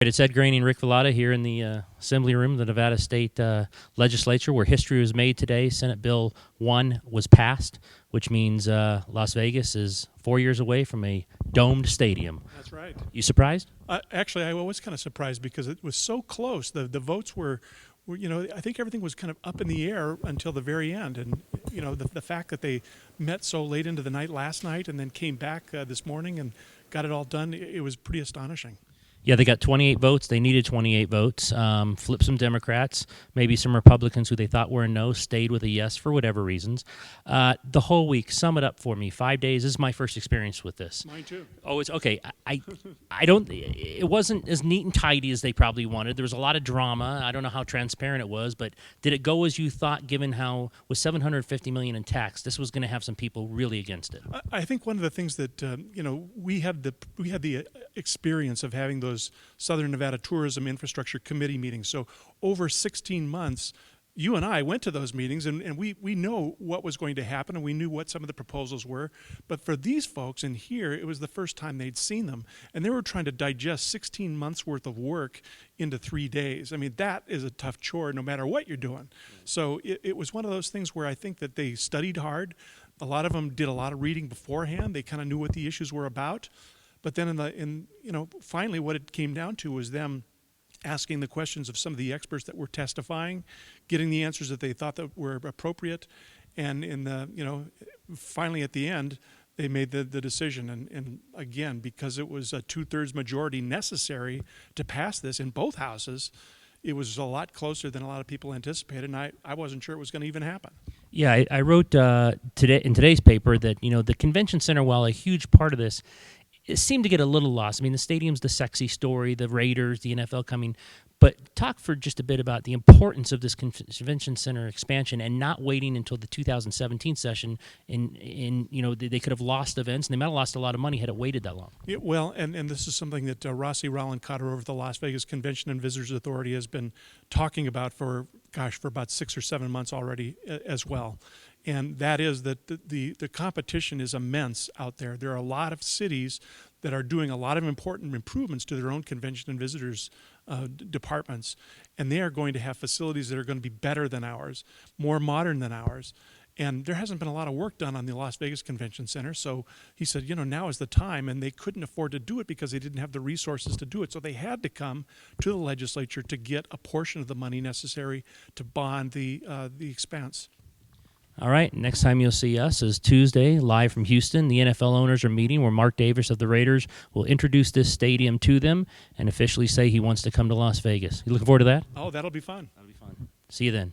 It's Ed Graney and Rick Villada here in the Assembly Room of the Nevada State Legislature, where history was made today. Senate Bill 1 was passed, which means Las Vegas is 4 years away from a domed stadium. That's right. You surprised? Actually, I was kind of surprised because it was so close. The votes were, I think everything was kind of up in the air until the very end. And, the fact that they met so late into the night last night and then came back this morning and got it all done, it was pretty astonishing. Yeah, they got 28 votes. They needed 28 votes. Flipped some Democrats, maybe some Republicans who they thought were a no, stayed with a yes for whatever reasons. The whole week, sum it up for me. 5 days. This is my first experience with this. Mine too. Oh, it's okay. I don't. It wasn't as neat and tidy as they probably wanted. There was a lot of drama. I don't know how transparent it was, but did it go as you thought? Given how with $750 million in tax, this was going to have some people really against it. I think one of the things that we had the experience of having those Southern Nevada Tourism Infrastructure Committee meetings. So over 16 months, you and I went to those meetings, and we know what was going to happen, and we knew what some of the proposals were. But for these folks in here, it was the first time they'd seen them, and they were trying to digest 16 months worth of work into 3 days. I mean, that is a tough chore no matter what you're doing. So it was one of those things where I think that they studied hard. A lot of them did a lot of reading beforehand. They kind of knew what the issues were about. But then finally what it came down to was them asking the questions of some of the experts that were testifying, getting the answers that they thought that were appropriate, and finally at the end they made the decision. And again, because it was a 2/3 majority necessary to pass this in both houses, it was a lot closer than a lot of people anticipated, and I wasn't sure it was going to even happen. Yeah, I wrote today in today's paper that the convention center, while a huge part of this, it seemed to get a little lost. I mean, the stadium's the sexy story, the Raiders, the NFL coming. But talk for just a bit about the importance of this convention center expansion and not waiting until the 2017 session. They could have lost events, and they might have lost a lot of money had it waited that long. Yeah, well, and this is something that Rossi Rollencotter over the Las Vegas Convention and Visitors Authority has been talking about for about 6 or 7 months already as well. And that is that the competition is immense out there. There are a lot of cities that are doing a lot of important improvements to their own convention and visitors departments, and they are going to have facilities that are going to be better than ours, more modern than ours. And there hasn't been a lot of work done on the Las Vegas Convention Center. So he said, now is the time, and they couldn't afford to do it because they didn't have the resources to do it. So they had to come to the legislature to get a portion of the money necessary to bond the expense. All right, next time you'll see us is Tuesday, live from Houston. The NFL owners are meeting where Mark Davis of the Raiders will introduce this stadium to them and officially say he wants to come to Las Vegas. You looking forward to that? Oh, that'll be fun. That'll be fun. See you then.